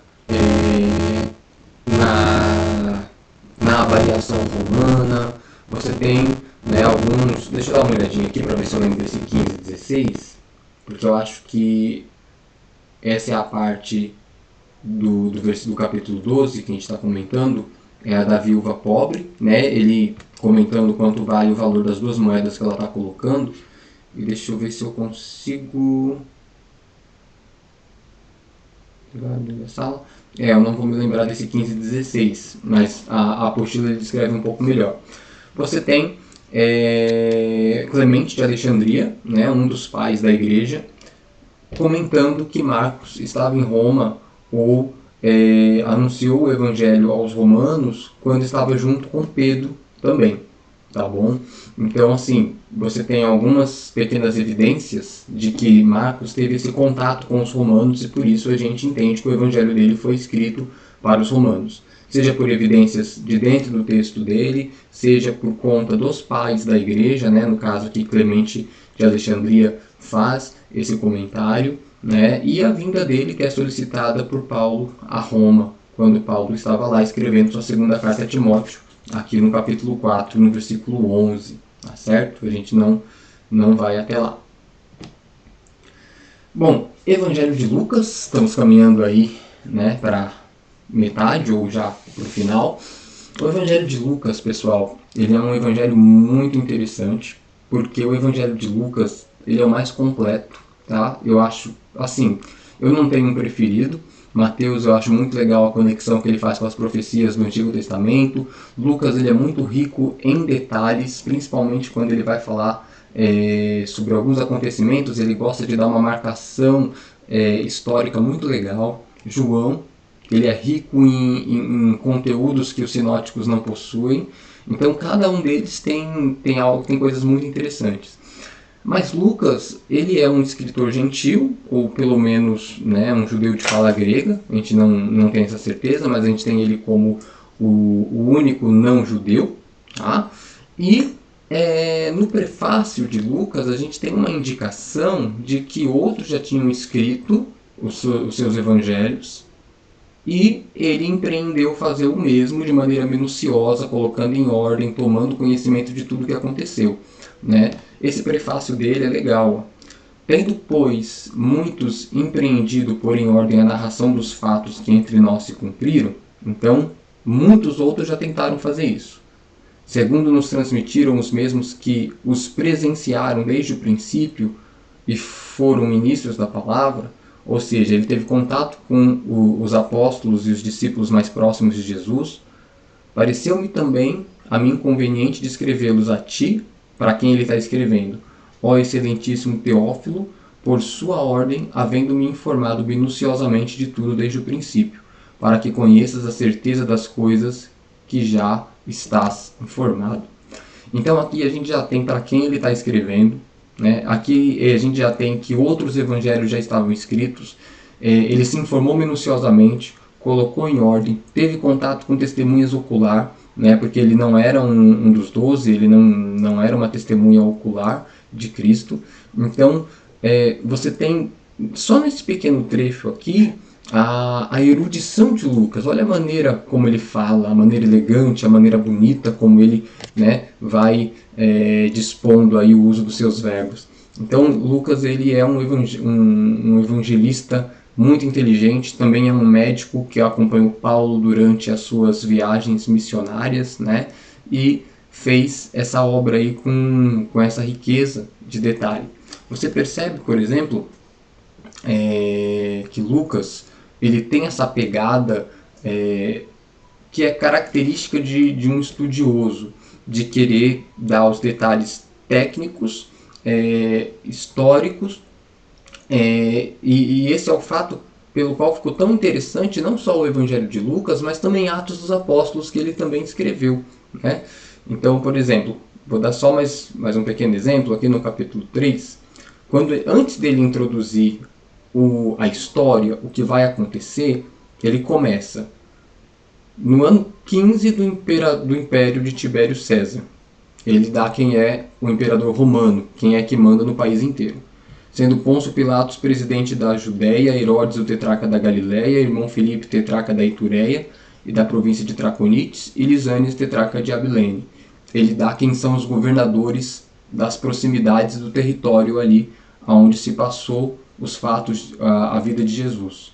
na avaliação romana. Você tem, né, alguns... Deixa eu dar uma olhadinha aqui para ver se eu lembro desse 15 e 16, porque eu acho que essa é a parte do capítulo 12 que a gente está comentando, é a da viúva pobre, né? Ele comentando quanto vale o valor das 2 moedas que ela está colocando. E deixa eu ver se eu consigo... eu não vou me lembrar desse 15 e 16, mas a apostila ele descreve um pouco melhor. Você tem Clemente de Alexandria, né, um dos pais da igreja, comentando que Marcos estava em Roma ou anunciou o evangelho aos romanos quando estava junto com Pedro também, tá bom? Então, assim, você tem algumas pequenas evidências de que Marcos teve esse contato com os romanos, e por isso a gente entende que o evangelho dele foi escrito para os romanos. Seja por evidências de dentro do texto dele, seja por conta dos pais da igreja, né? No caso aqui Clemente de Alexandria faz esse comentário, né? E a vinda dele, que é solicitada por Paulo a Roma, quando Paulo estava lá escrevendo sua segunda carta a Timóteo, aqui no capítulo 4, no versículo 11, tá certo? A gente não vai até lá. Bom, Evangelho de Lucas, estamos caminhando aí, né, para metade ou já para o final. O Evangelho de Lucas, pessoal, ele é um evangelho muito interessante, porque o Evangelho de Lucas, ele é o mais completo, tá? Eu acho, assim, eu não tenho um preferido. Mateus, eu acho muito legal a conexão que ele faz com as profecias do Antigo Testamento. Lucas, ele é muito rico em detalhes, principalmente quando ele vai falar sobre alguns acontecimentos. Ele gosta de dar uma marcação histórica muito legal. João, ele é rico em conteúdos que os sinóticos não possuem. Então, cada um deles tem coisas muito interessantes. Mas Lucas, ele é um escritor gentil, ou pelo menos, né, um judeu de fala grega. A gente não tem essa certeza, mas a gente tem ele como o único não judeu. Tá? E no prefácio de Lucas, a gente tem uma indicação de que outros já tinham escrito os seus evangelhos, e ele empreendeu fazer o mesmo de maneira minuciosa, colocando em ordem, tomando conhecimento de tudo o que aconteceu, né? Esse prefácio dele é legal. Tendo, pois, muitos empreendido pôr em ordem a narração dos fatos que entre nós se cumpriram, então muitos outros já tentaram fazer isso. Segundo nos transmitiram os mesmos que os presenciaram desde o princípio e foram ministros da palavra, ou seja, ele teve contato com os apóstolos e os discípulos mais próximos de Jesus. Pareceu-me também a mim conveniente de escrevê-los a ti, para quem ele está escrevendo, ó excelentíssimo Teófilo, por sua ordem, havendo-me informado minuciosamente de tudo desde o princípio, para que conheças a certeza das coisas que já estás informado. Então aqui a gente já tem para quem ele está escrevendo, né? Aqui a gente já tem que outros evangelhos já estavam escritos, ele se informou minuciosamente, colocou em ordem, teve contato com testemunhas ocular, né? Porque ele não era um dos 12, ele não era uma testemunha ocular de Cristo. Então você tem, só nesse pequeno trecho aqui, a erudição de Lucas. Olha a maneira como ele fala, a maneira elegante, a maneira bonita como ele, né, vai dispondo aí o uso dos seus verbos. Então Lucas ele é um evangelista muito inteligente, também é um médico que acompanhou Paulo durante as suas viagens missionárias, né, e fez essa obra aí com essa riqueza de detalhe. Você percebe, por exemplo, que Lucas ele tem essa pegada que é característica de um estudioso, de querer dar os detalhes técnicos, históricos, e esse é o fato pelo qual ficou tão interessante não só o Evangelho de Lucas, mas também Atos dos Apóstolos, que ele também escreveu, né? Então, por exemplo, vou dar só mais um pequeno exemplo aqui no capítulo 3, antes dele introduzir a história, o que vai acontecer, ele começa no ano 15 do Império de Tibério César. Ele dá quem é o imperador romano, quem é que manda no país inteiro. Sendo Pôncio Pilatos presidente da Judéia, Herodes o tetrarca da Galiléia, irmão Filipe tetrarca da Itureia e da província de Traconites, e Lisânias tetrarca de Abilene. Ele dá quem são os governadores das proximidades do território ali, onde se passou os fatos, a vida de Jesus.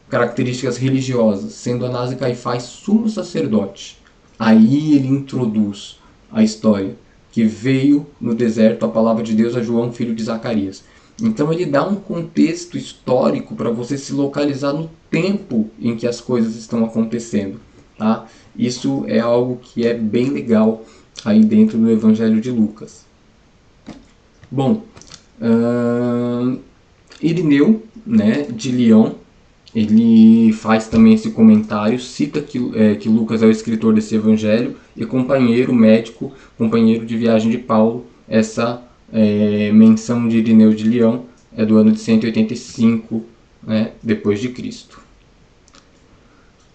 Características religiosas, sendo Anás e Caifás sumo sacerdote. Aí ele introduz a história, que veio no deserto a palavra de Deus a João, filho de Zacarias. Então ele dá um contexto histórico para você se localizar no tempo em que as coisas estão acontecendo. Tá? Isso é algo que é bem legal aí dentro do Evangelho de Lucas. Bom, Irineu, né, de Lyon, ele faz também esse comentário, cita que Lucas é o escritor desse evangelho e companheiro médico, companheiro de viagem de Paulo. Essa menção de Irineu de Lyon é do ano de 185, né, depois de Cristo.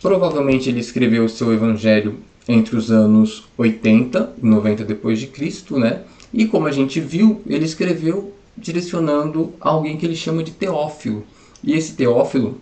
Provavelmente ele escreveu o seu evangelho entre os anos 80 e 90 depois de Cristo, né? E como a gente viu, ele escreveu direcionando a alguém que ele chama de Teófilo. E esse Teófilo,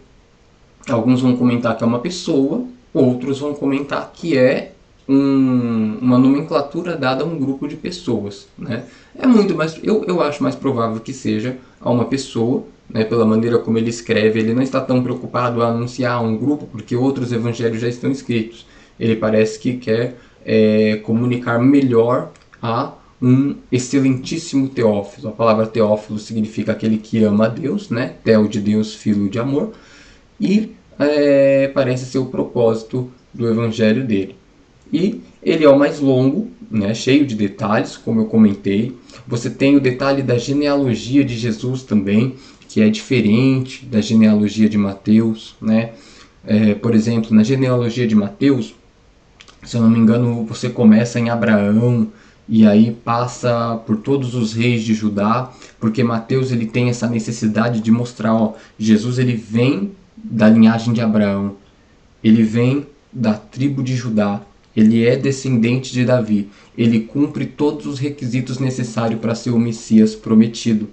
alguns vão comentar que é uma pessoa, outros vão comentar que é uma nomenclatura dada a um grupo de pessoas, né? É muito mais, eu acho mais provável que seja a uma pessoa, né? Pela maneira como ele escreve, ele não está tão preocupado a anunciar um grupo, porque outros evangelhos já estão escritos. Ele parece que quer comunicar melhor a um excelentíssimo Teófilo. A palavra Teófilo significa aquele que ama a Deus, né? Teo de Deus, filho de amor. E parece ser o propósito do evangelho dele. E ele é o mais longo, né? Cheio de detalhes, como eu comentei. Você tem o detalhe da genealogia de Jesus também, que é diferente da genealogia de Mateus, né? Por exemplo, na genealogia de Mateus, se eu não me engano, você começa em Abraão e aí passa por todos os reis de Judá, porque Mateus ele tem essa necessidade de mostrar, ó, Jesus ele vem da linhagem de Abraão, ele vem da tribo de Judá, ele é descendente de Davi, ele cumpre todos os requisitos necessários para ser o Messias prometido.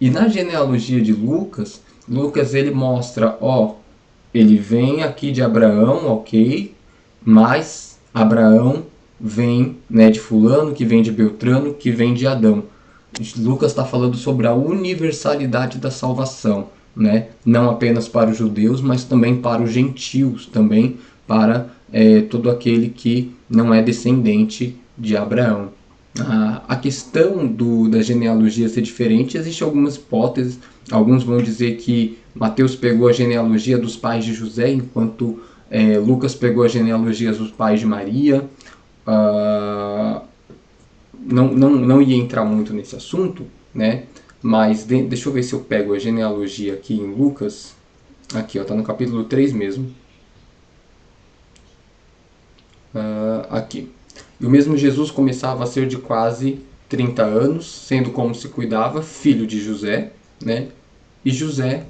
E na genealogia de Lucas, ele mostra, ó, ele vem aqui de Abraão, ok, mas Abraão vem, né, de fulano, que vem de Beltrano, que vem de Adão. Lucas está falando sobre a universalidade da salvação, né? Não apenas para os judeus, mas também para os gentios, também para todo aquele que não é descendente de Abraão. A questão da genealogia ser diferente, existem algumas hipóteses. Alguns vão dizer que Mateus pegou a genealogia dos pais de José, enquanto Lucas pegou a genealogia dos pais de Maria. Não ia entrar muito nesse assunto, né? Mas deixa eu ver se eu pego a genealogia aqui em Lucas. Aqui, ó, tá no capítulo 3 mesmo. Aqui. E o mesmo Jesus começava a ser de quase 30 anos, sendo como se cuidava, filho de José, né? E José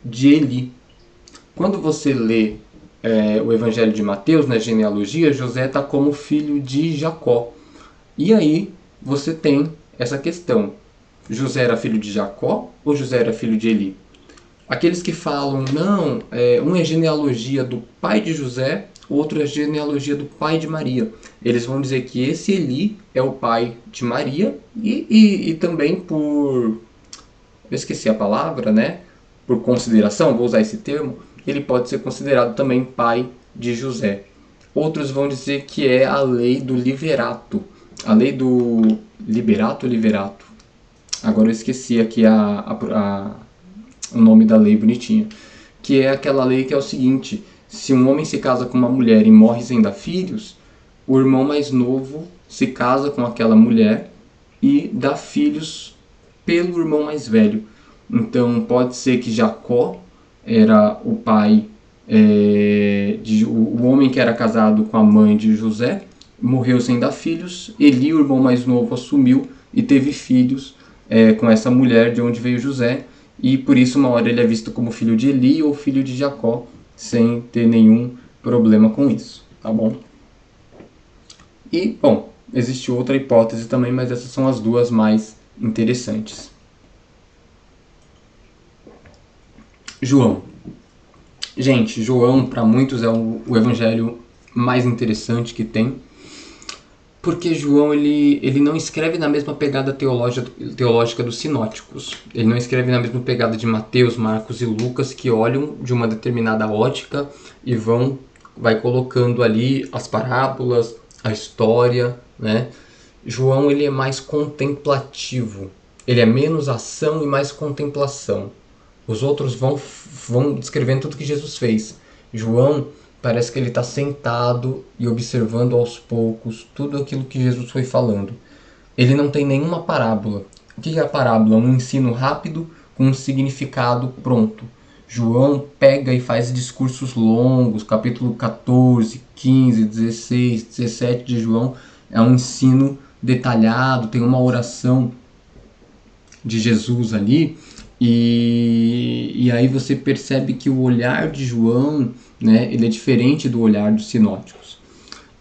de Eli. Quando você lê o Evangelho de Mateus, na genealogia, José está como filho de Jacó. E aí você tem essa questão. José era filho de Jacó ou José era filho de Eli? Aqueles que falam, não, um é genealogia do pai de José, outro é genealogia do pai de Maria. Eles vão dizer que esse Eli é o pai de Maria e também por... eu esqueci a palavra, né? Por consideração, vou usar esse termo, ele pode ser considerado também pai de José. Outros vão dizer que é a lei do liverato. A lei do liberato ou liverato? Agora eu esqueci aqui o nome da lei bonitinha. Que é aquela lei que é o seguinte: se um homem se casa com uma mulher e morre sem dar filhos, o irmão mais novo se casa com aquela mulher e dá filhos pelo irmão mais velho. Então pode ser que Jacó era o pai, o homem que era casado com a mãe de José, morreu sem dar filhos. Eli, o irmão mais novo, assumiu e teve filhos com essa mulher de onde veio José. E por isso uma hora ele é visto como filho de Eli ou filho de Jacó, sem ter nenhum problema com isso, tá bom? E, bom, existe outra hipótese também, mas essas são as duas mais interessantes. João. Gente, João para muitos é o evangelho mais interessante que tem, porque João ele não escreve na mesma pegada teológica dos sinóticos. Ele não escreve na mesma pegada de Mateus, Marcos e Lucas, que olham de uma determinada ótica e vai colocando ali as parábolas, a história, né? João ele é mais contemplativo. Ele é menos ação e mais contemplação. Os outros vão descrevendo tudo que Jesus fez. João parece que ele está sentado e observando aos poucos tudo aquilo que Jesus foi falando. Ele não tem nenhuma parábola. O que é a parábola? Um ensino rápido com um significado pronto. João pega e faz discursos longos, capítulo 14, 15, 16, 17 de João. É um ensino detalhado, tem uma oração de Jesus ali. E aí você percebe que o olhar de João, né, ele é diferente do olhar dos sinóticos.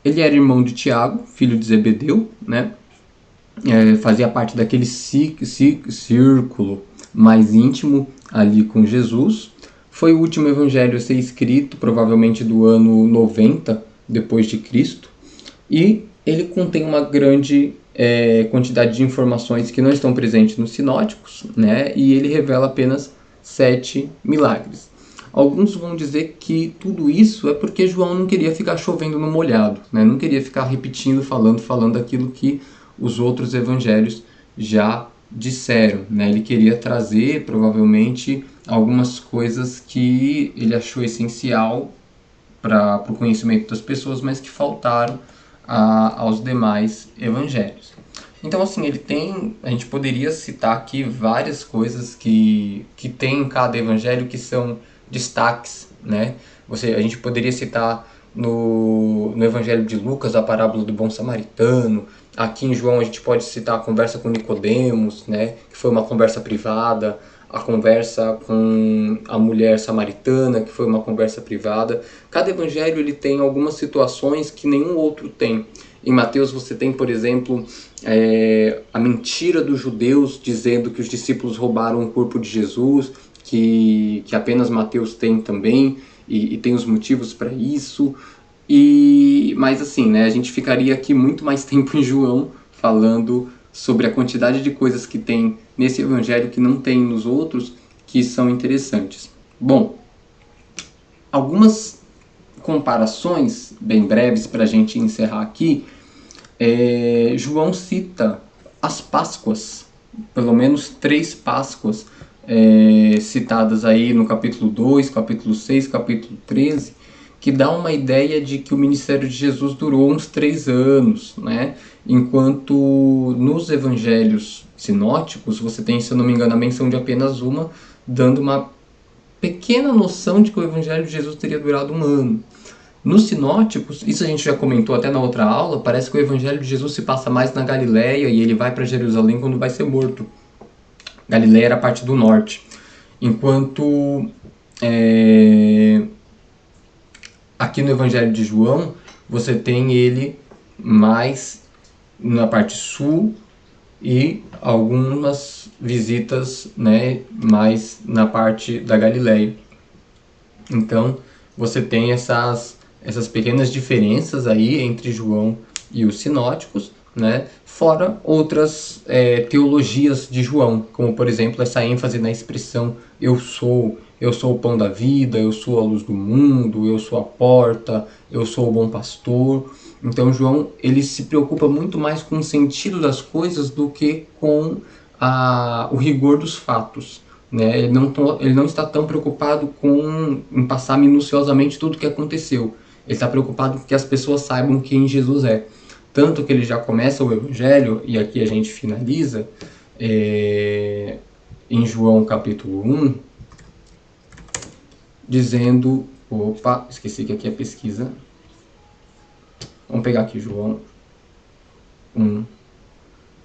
Ele era irmão de Tiago, filho de Zebedeu, né? Fazia parte daquele círculo mais íntimo ali com Jesus. Foi o último evangelho a ser escrito, provavelmente do ano 90 depois de Cristo. E ele contém uma grande quantidade de informações que não estão presentes nos sinóticos, né? E ele revela apenas 7 milagres. Alguns vão dizer que tudo isso é porque João não queria ficar chovendo no molhado, né? Não queria ficar repetindo, falando aquilo que os outros evangelhos já disseram, né? Ele queria trazer, provavelmente, algumas coisas que ele achou essencial para o conhecimento das pessoas, mas que faltaram aos demais evangelhos. Então, assim, a gente poderia citar aqui várias coisas que tem em cada evangelho que são destaques, né? A gente poderia citar no evangelho de Lucas a parábola do bom samaritano. Aqui em João a gente pode citar a conversa com Nicodemos, né? Que foi uma conversa privada. A conversa com a mulher samaritana, que foi uma conversa privada. Cada evangelho ele tem algumas situações que nenhum outro tem. Em Mateus você tem, por exemplo, a mentira dos judeus dizendo que os discípulos roubaram o corpo de Jesus, que apenas Mateus tem também, e tem os motivos para isso. Mas assim, né, a gente ficaria aqui muito mais tempo em João falando sobre a quantidade de coisas que tem nesse evangelho que não tem nos outros, que são interessantes. Bom, algumas comparações bem breves para a gente encerrar aqui. João cita as Páscoas, pelo menos 3 Páscoas citadas aí no capítulo 2, capítulo 6, capítulo 13, que dá uma ideia de que o ministério de Jesus durou uns 3 anos, né? Enquanto nos evangelhos sinóticos você tem, se eu não me engano, a menção de apenas uma, dando uma pequena noção de que o evangelho de Jesus teria durado 1 ano. Nos sinóticos, isso a gente já comentou até na outra aula, parece que o evangelho de Jesus se passa mais na Galileia e ele vai para Jerusalém quando vai ser morto. Galileia era a parte do norte. Enquanto aqui no evangelho de João, você tem ele mais na parte sul e algumas visitas, né, mais na parte da Galileia. Então, você tem essas pequenas diferenças aí entre João e os sinóticos, né? Fora outras teologias de João, como por exemplo essa ênfase na expressão eu sou o pão da vida, eu sou a luz do mundo, eu sou a porta, eu sou o bom pastor. Então João ele se preocupa muito mais com o sentido das coisas do que com o rigor dos fatos. Né? Ele não está tão preocupado em passar minuciosamente tudo o que aconteceu. Ele está preocupado com que as pessoas saibam quem Jesus é. Tanto que ele já começa o Evangelho, e aqui a gente finaliza, em João capítulo 1, dizendo... Opa, esqueci que aqui é pesquisa. Vamos pegar aqui João 1.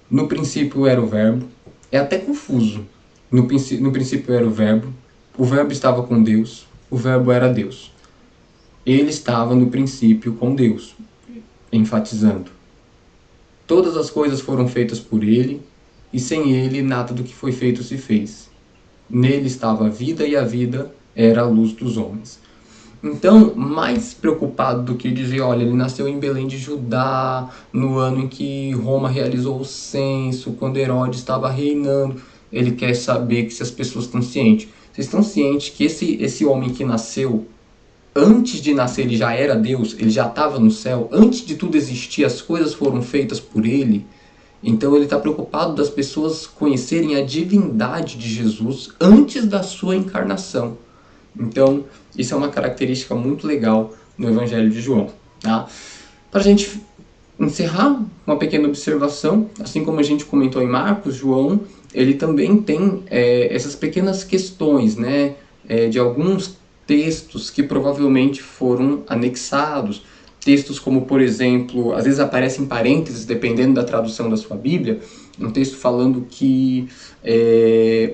No princípio era o verbo. É até confuso. No princípio era o verbo estava com Deus, o verbo era Deus. Ele estava no princípio com Deus, enfatizando. Todas as coisas foram feitas por ele, e sem ele nada do que foi feito se fez. Nele estava a vida, e a vida era a luz dos homens. Então, mais preocupado do que dizer, olha, ele nasceu em Belém de Judá, no ano em que Roma realizou o censo, quando Herodes estava reinando, ele quer saber que se as pessoas estão cientes. Vocês estão cientes que esse homem que nasceu, antes de nascer ele já era Deus, ele já estava no céu, antes de tudo existir, as coisas foram feitas por ele. Então ele está preocupado das pessoas conhecerem a divindade de Jesus antes da sua encarnação. Então, isso é uma característica muito legal no Evangelho de João. Tá? Para a gente encerrar, uma pequena observação, assim como a gente comentou em Marcos, João, ele também tem essas pequenas questões, né, de alguns textos que provavelmente foram anexados. Textos como, por exemplo, às vezes aparecem parênteses, dependendo da tradução da sua Bíblia, um texto falando que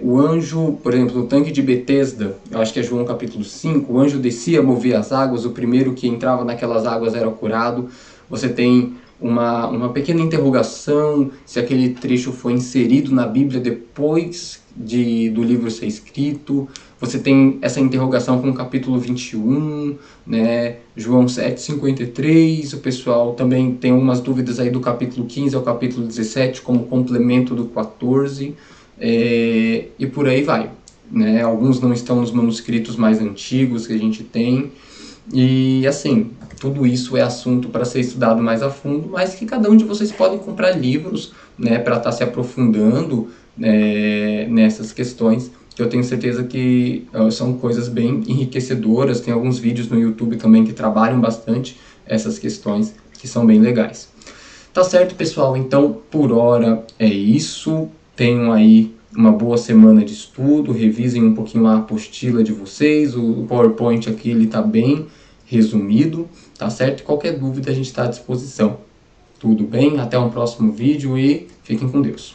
o anjo, por exemplo, no tanque de Betesda, eu acho que é João capítulo 5, o anjo descia, movia as águas, o primeiro que entrava naquelas águas era curado. Você tem uma pequena interrogação se aquele trecho foi inserido na Bíblia depois do livro ser escrito. Você tem essa interrogação com o capítulo 21, né? João 7,53, o pessoal também tem umas dúvidas aí do capítulo 15 ao capítulo 17, como complemento do 14, e por aí vai. Né? Alguns não estão nos manuscritos mais antigos que a gente tem, e assim, tudo isso é assunto para ser estudado mais a fundo, mas que cada um de vocês pode comprar livros, né, para estar se aprofundando nessas questões, que eu tenho certeza que são coisas bem enriquecedoras. Tem alguns vídeos no YouTube também que trabalham bastante essas questões, que são bem legais. Tá certo, pessoal? Então, por hora é isso. Tenham aí uma boa semana de estudo, revisem um pouquinho a apostila de vocês, o PowerPoint aqui ele está bem resumido, tá certo? Qualquer dúvida a gente está à disposição. Tudo bem? Até um próximo vídeo e fiquem com Deus.